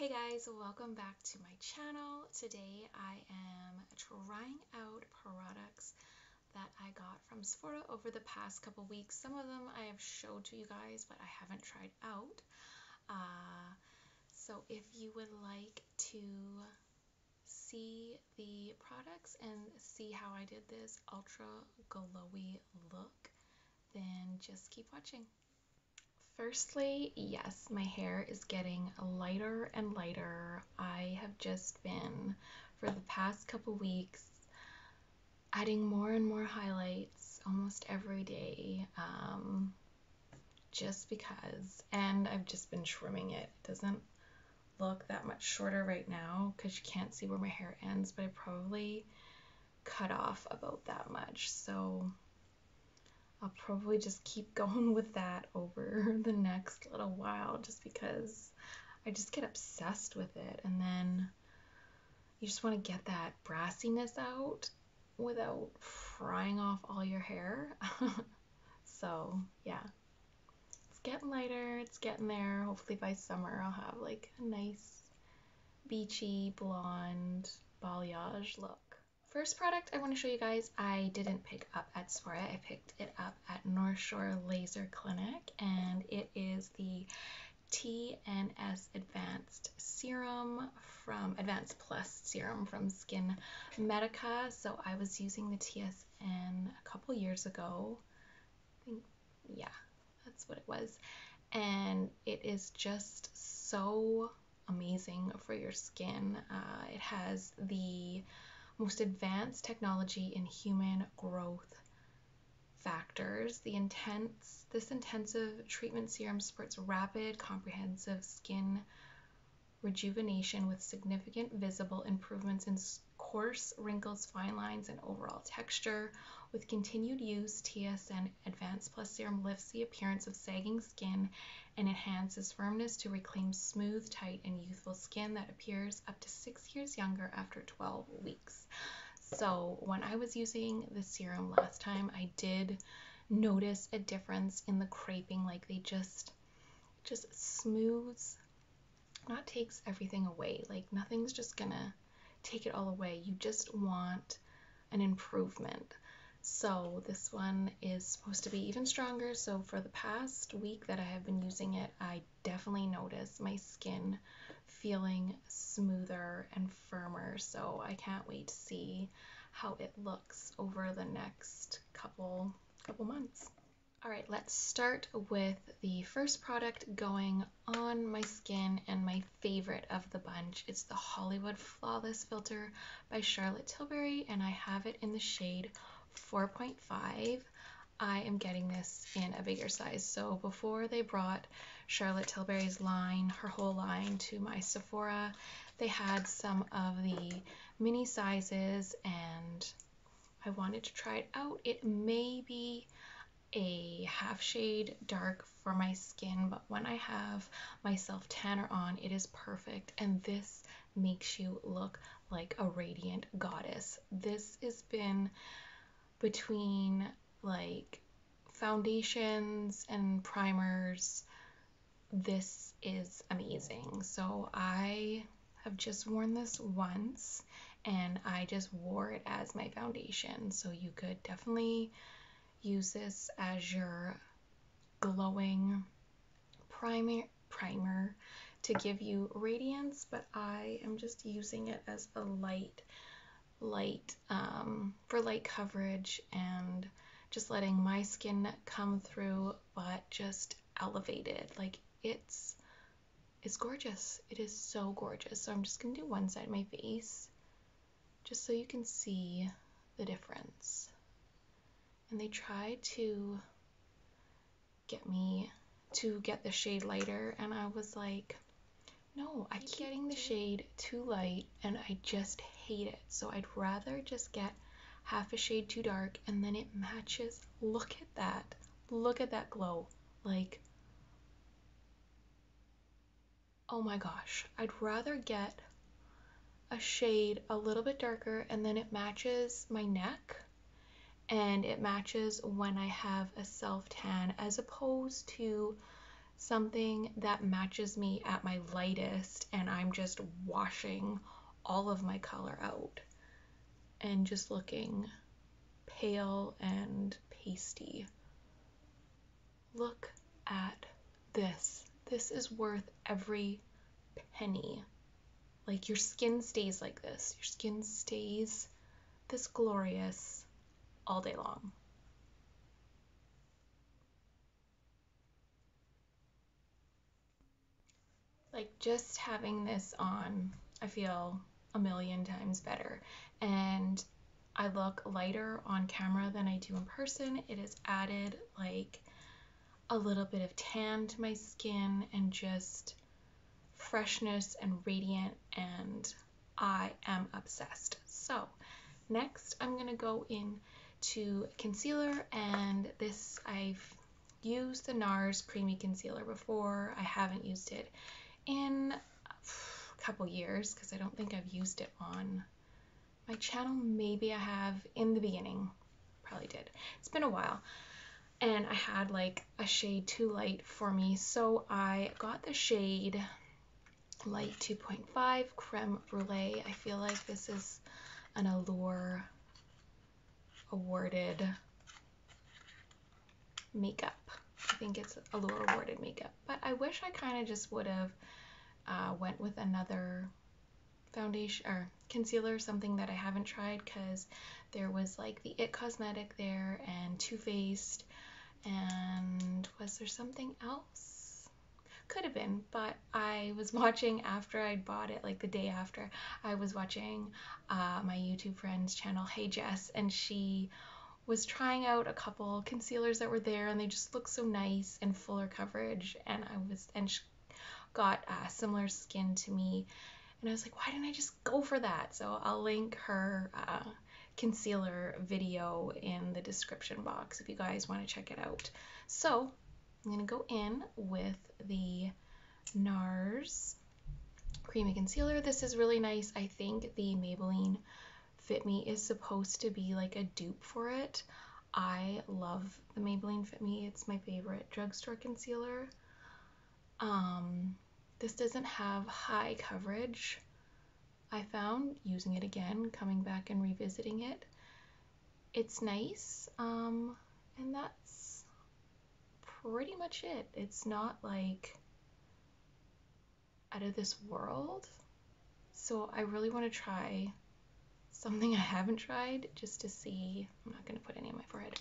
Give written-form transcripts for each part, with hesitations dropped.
Hey guys, welcome back to my channel. Today I am trying out products that I got from Sephora over the past couple weeks. Some of them I have showed to you guys, but I haven't tried out. So if you would like to see the products and see how I did this ultra glowy look, then just keep watching. Firstly, yes, my hair is getting lighter and lighter. I have just been, for the past couple weeks, adding more and more highlights almost every day, just because. And I've just been trimming it. It doesn't look that much shorter right now because you can't see where my hair ends, but I probably cut off about that much. So I'll probably just keep going with that over the next little while just because I just get obsessed with it. And then you just want to get that brassiness out without frying off all your hair. So yeah, it's getting lighter, it's getting there. Hopefully by summer I'll have like a nice beachy blonde balayage look. First product I want to show you guys, I didn't pick up at Sephora. I picked it up at North Shore Laser Clinic, and it is the TNS Advanced Serum from Advanced Plus Serum from SkinMedica. So I was using the TSN a couple years ago. I think, yeah, that's what it was. And it is just so amazing for your skin. It has the most advanced technology in human growth factors. This intensive treatment serum supports rapid, comprehensive skin rejuvenation with significant visible improvements in coarse wrinkles, fine lines, and overall texture. With continued use, TSN Advanced Plus Serum lifts the appearance of sagging skin and enhances firmness to reclaim smooth, tight, and youthful skin that appears up to 6 years younger after 12 weeks. So when I was using the serum last time, I did notice a difference in the creping. Like they just smooths, not takes everything away. Like nothing's just gonna take it all away. You just want an improvement. So this one is supposed to be even stronger. So for the past week that I have been using it, I definitely noticed my skin feeling smoother and firmer. So I can't wait to see how it looks over the next couple months. All right, let's start with the first product going on my skin and my favorite of the bunch. It's the Hollywood Flawless Filter by Charlotte Tilbury, and I have it in the shade 4.5. I am getting this in a bigger size. So before they brought Charlotte Tilbury's line, her whole line, to my Sephora, they had some of the mini sizes, and I wanted to try it out. It may be a half shade dark for my skin, but when I have my self tanner on, it is perfect, and this makes you look like a radiant goddess. This has been between like foundations and primers. This is amazing. So I have just worn this once, and I just wore it as my foundation. So you could definitely use this as your glowing primer to give you radiance, but I am just using it as a light for light coverage and just letting my skin come through, but just elevated. Like it's gorgeous. It is so gorgeous. So I'm just gonna do one side of my face just so you can see the difference. And they tried to get me to get the shade lighter, and I was like, no, I keep getting the shade too light and I just hate it. So I'd rather just get half a shade too dark and then it matches. Look at that. Look at that glow. Like, oh my gosh. I'd rather get a shade a little bit darker and then it matches my neck and it matches when I have a self tan, as opposed to something that matches me at my lightest, and I'm just washing all of my color out and just looking pale and pasty. Look at this. This is worth every penny. Like, your skin stays like this. Your skin stays this glorious all day long. Like, just having this on, I feel a million times better. And I look lighter on camera than I do in person. It has added like a little bit of tan to my skin and just freshness and radiant, and I am obsessed. So next I'm gonna go in to concealer, and this, I've used the Nars creamy concealer before. I haven't used it in a couple years because I don't think I've used it on my channel. Maybe I have in the beginning, probably did. It's been a while, and I had like a shade too light for me, so I got the shade Light 2.5 Creme Brulee. I feel like this is an Allure awarded makeup. I think it's Allure awarded makeup, but I wish I kind of just would have went with another foundation or concealer, something that I haven't tried, because there was like the It Cosmetic there and Too Faced, and was there something else? Could have been, but I was watching after I'd bought it, like the day after, I was watching my YouTube friend's channel, HeyJess, and she was trying out a couple concealers that were there, and they just looked so nice and fuller coverage, and she got similar skin to me, and I was like, why didn't I just go for that? So I'll link her concealer video in the description box if you guys want to check it out. So I'm going to go in with the Nars Creamy Concealer. This is really nice. I think the Maybelline Fit Me is supposed to be like a dupe for it. I love the Maybelline Fit Me. It's my favorite drugstore concealer. This doesn't have high coverage. I found using it again, coming back and revisiting it. It's nice, and that's pretty much it. It's not like out of this world. So I really want to try something I haven't tried, just to see. I'm not going to put any on my forehead.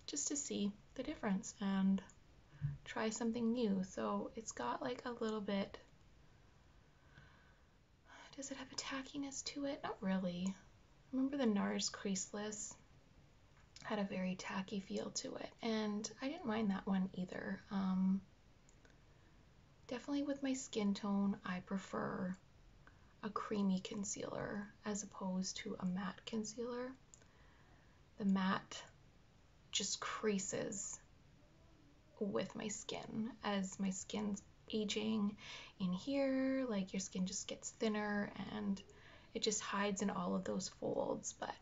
Just to see the difference and try something new. So it's got like a little bit, does it have a tackiness to it? Not really. Remember the Nars Creaseless had a very tacky feel to it, and I didn't mind that one either. Definitely with my skin tone, I prefer a creamy concealer as opposed to a matte concealer. The matte just creases with my skin as my skin's aging in here. Like, your skin just gets thinner and it just hides in all of those folds. But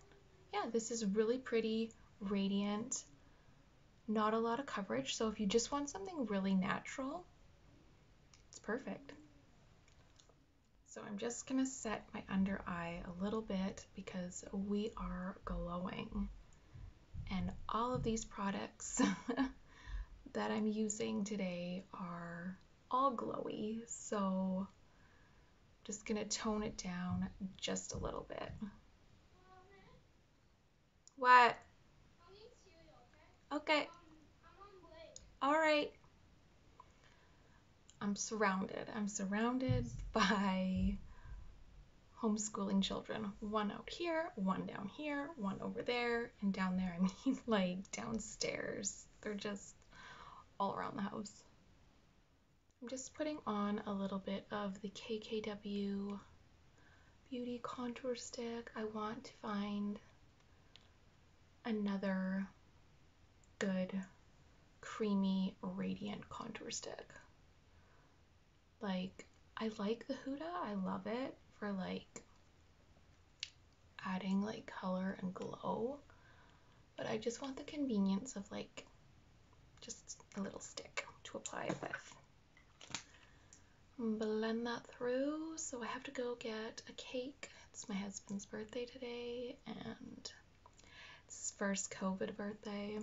yeah, this is really pretty, radiant, not a lot of coverage. So if you just want something really natural, it's perfect. So I'm just gonna set my under eye a little bit because we are glowing, and all of these products that I'm using today are all glowy, so I'm just gonna tone it down just a little bit. What? Okay. All right. I'm surrounded by homeschooling children. One out here, one down here, one over there, and down there, I mean like downstairs. They're just all around the house. I'm just putting on a little bit of the KKW Beauty Contour Stick. I want to find another good, creamy, radiant contour stick. Like, I like the Huda, I love it for like adding like color and glow, but I just want the convenience of like just a little stick to to apply it with. Blend that through. So I have to go get a cake. It's my husband's birthday today, and it's his first COVID birthday.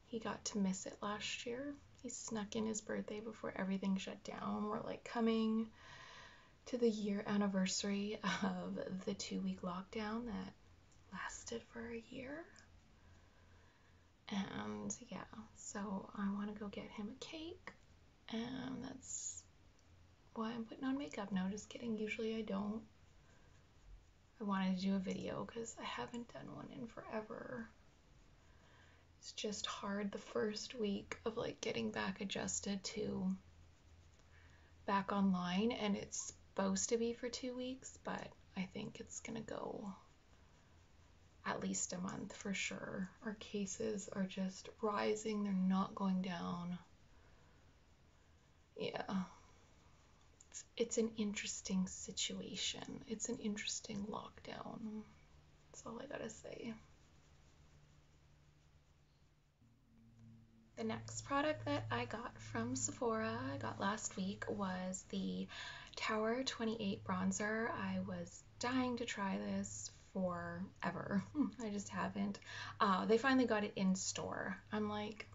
He got to miss it last year. He snuck in his birthday before everything shut down. We're like coming to the year anniversary of the 2-week lockdown that lasted for a year. And yeah, so I want to go get him a cake, and that's why I'm putting on makeup now. Just kidding, usually I don't. I wanted to do a video because I haven't done one in forever. It's just hard the first week of like getting back adjusted to back online, and it's supposed to be for 2 weeks, but I think it's gonna go at least a month for sure. Our cases are just rising, they're not going down. Yeah. It's an interesting situation. It's an interesting lockdown. That's all I gotta say. The next product that I got from Sephora, I got last week, was the Tower 28 bronzer. I was dying to try this forever. I just haven't. They finally got it in store. I'm like,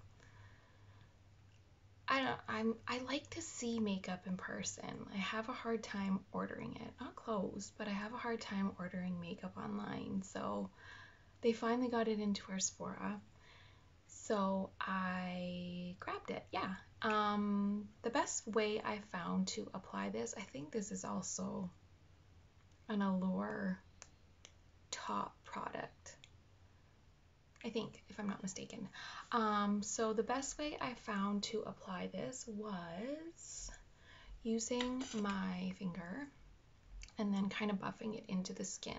I like to see makeup in person. I have a hard time ordering it. Not clothes, but I have a hard time ordering makeup online. So they finally got it into our Sephora. So I grabbed it. Yeah. The best way I found to apply this, I think this is also an Allure top product, I think, if I'm not mistaken. So the best way I found to apply this was using my finger and then kind of buffing it into the skin.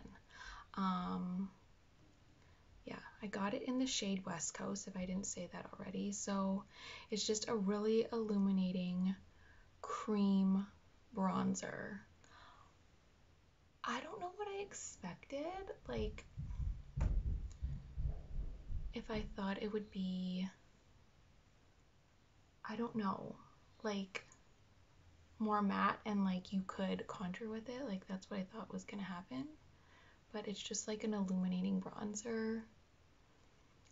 Yeah, I got it in the shade West Coast, if I didn't say that already. So it's just a really illuminating cream bronzer. I don't know what I expected. Like, if I thought it would be, I don't know, like more matte and like you could contour with it. Like that's what I thought was gonna happen. But it's just like an illuminating bronzer.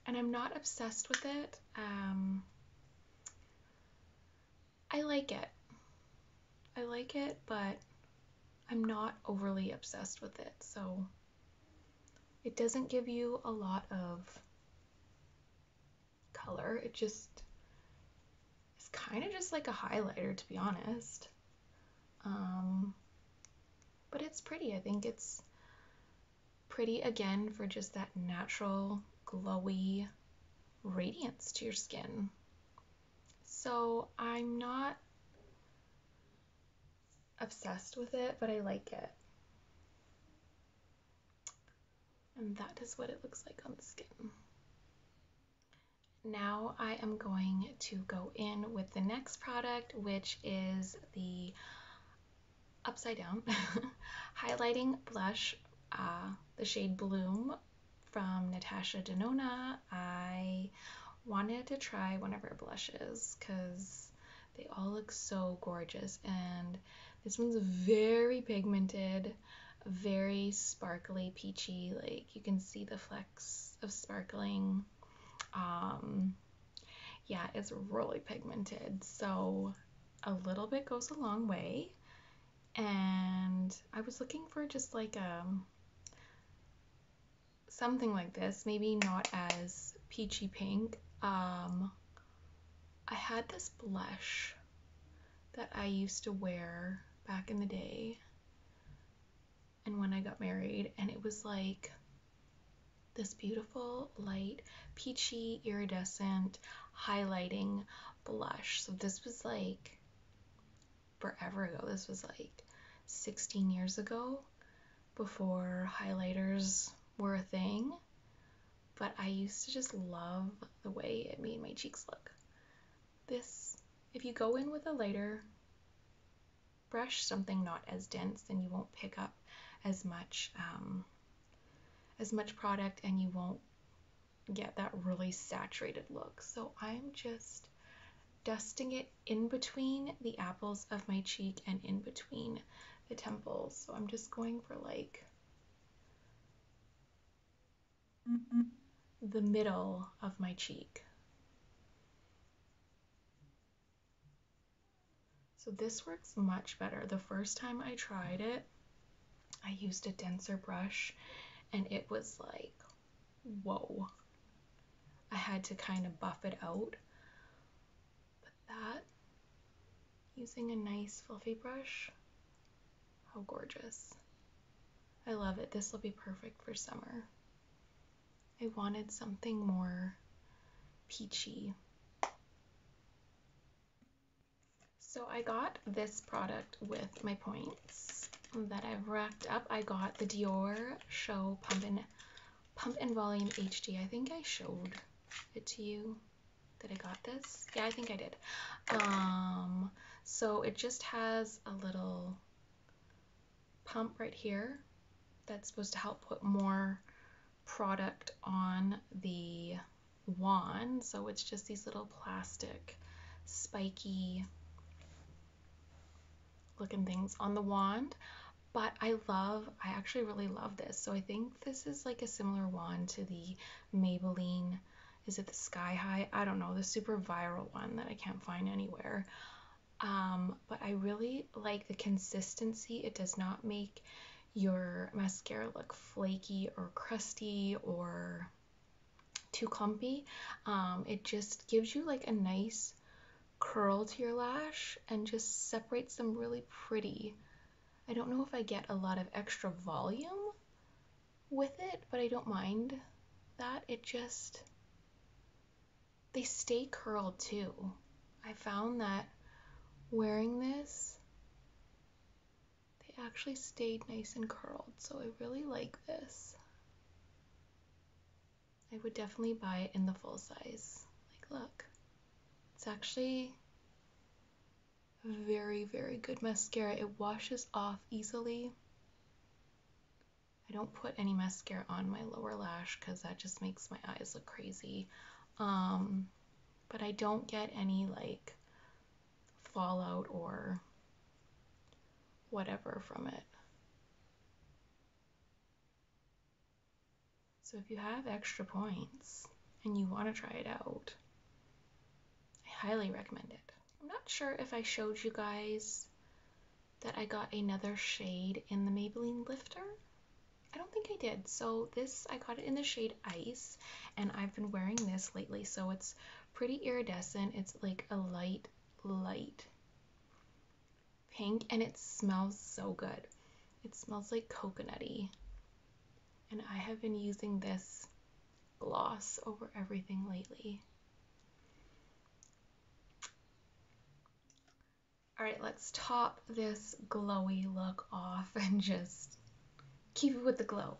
And I'm not obsessed with it. I like it. I like it, but I'm not overly obsessed with it. So it doesn't give you a lot of color. It just is kind of just like a highlighter, to be honest. But it's pretty. I think it's pretty again for just that natural glowy radiance to your skin. So I'm not obsessed with it, but I like it. And that is what it looks like on the skin. Now I am going to go in with the next product, which is the Upside Down highlighting blush, the shade Bloom from Natasha Denona. I wanted to try one of her blushes because they all look so gorgeous, and this one's very pigmented, very sparkly, peachy. Like you can see the flecks of sparkling. Yeah, it's really pigmented, so a little bit goes a long way. And I was looking for just like something like this, maybe not as peachy pink. I had this blush that I used to wear back in the day and when I got married, and it was like this beautiful light peachy iridescent highlighting blush. So this was like forever ago. This was like 16 years ago, before highlighters were a thing, but I used to just love the way it made my cheeks look. This, if you go in with a lighter brush, something not as dense, then you won't pick up as much product, and you won't get that really saturated look. So I'm just dusting it in between the apples of my cheek and in between the temples. So I'm just going for like the middle of my cheek. So this works much better. The first time I tried it, I used a denser brush and it was like, whoa. I had to kind of buff it out. But that, using a nice fluffy brush, how gorgeous. I love it. This will be perfect for summer. I wanted something more peachy. So I got this product with my points that I've racked up. I got the Dior Show Pump and Volume HD. I think I showed it to you that I got this. Yeah, I think I did. So it just has a little pump right here that's supposed to help put more product on the wand. So it's just these little plastic spiky looking things on the wand. But I actually really love this. So I think this is like a similar wand to the Maybelline, is it the Sky High? I don't know, the super viral one that I can't find anywhere. But I really like the consistency. It does not make your mascara look flaky or crusty or too clumpy. It just gives you like a nice curl to your lash and just separates them really pretty. I don't know if I get a lot of extra volume with it, but I don't mind that. It just, they stay curled too. I found that wearing this, they actually stayed nice and curled, so I really like this. I would definitely buy it in the full size. Like, look, it's actually very, very good mascara. It washes off easily. I don't put any mascara on my lower lash because that just makes my eyes look crazy. But I don't get any like fallout or whatever from it. So if you have extra points and you want to try it out, I highly recommend it. I'm not sure if I showed you guys that I got another shade in the Maybelline Lifter. I don't think I did. So this, I got it in the shade Ice, and I've been wearing this lately. So it's pretty iridescent. It's like a light pink, and it smells so good. It smells like coconutty. And I have been using this gloss over everything lately. All right, let's top this glowy look off and just keep it with the glow.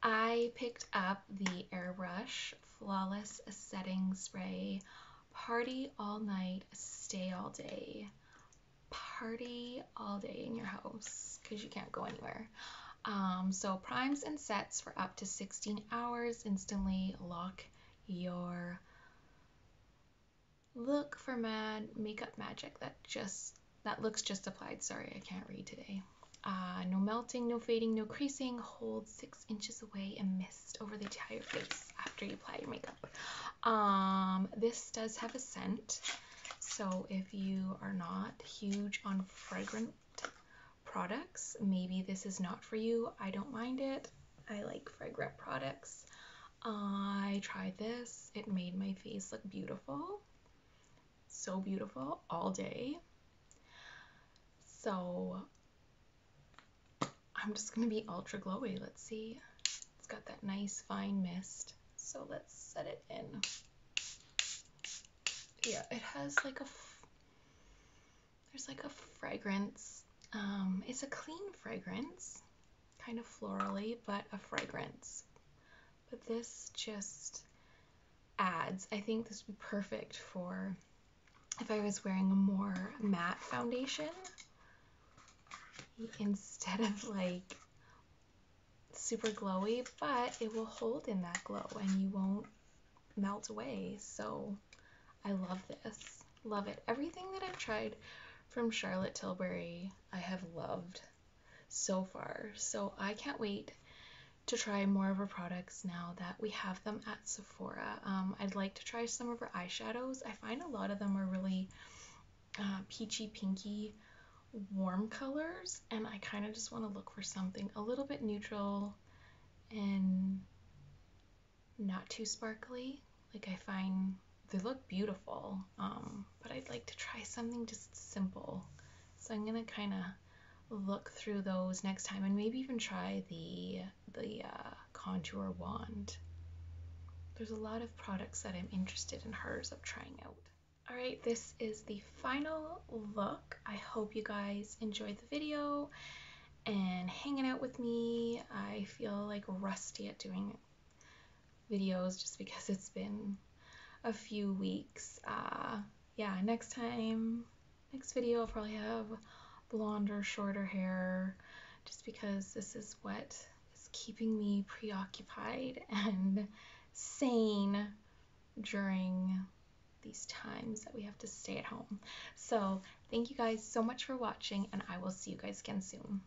I picked up the Airbrush Flawless Setting Spray. Party all night, stay all day. Party all day in your house because you can't go anywhere. So primes and sets for up to 16 hours. Instantly lock your look for makeup magic that looks just applied. Sorry, I can't read today. No melting, no fading, no creasing. Hold 6 inches away and mist over the entire face after you apply your makeup. This does have a scent, so if you are not huge on fragrant products, maybe this is not for you. I don't mind it. I like fragrant products. I tried this. It made my face look beautiful. So beautiful all day. So I'm just going to be ultra glowy. Let's see. It's got that nice fine mist. So let's set it in. Yeah, it has like there's like a fragrance. It's a clean fragrance, kind of florally, but a fragrance. But this just adds, I think this would be perfect for if I was wearing a more matte foundation instead of like super glowy, but it will hold in that glow and you won't melt away. So I love this. love it. Everything that I've tried from Charlotte Tilbury, I have loved so far. So I can't wait to try more of her products now that we have them at Sephora. I'd like to try some of her eyeshadows. I find a lot of them are really peachy pinky warm colors, and I kind of just want to look for something a little bit neutral and not too sparkly. Like, I find they look beautiful, but I'd like to try something just simple. So I'm gonna kind of look through those next time, and maybe even try the contour wand. There's a lot of products that I'm interested in hers of trying out. All right, this is the final look. I hope you guys enjoyed the video and hanging out with me. I feel like rusty at doing videos just because it's been a few weeks. Yeah, next video I'll probably have blonde or shorter hair, just because this is what is keeping me preoccupied and sane during these times that we have to stay at home. So thank you guys so much for watching, and I will see you guys again soon.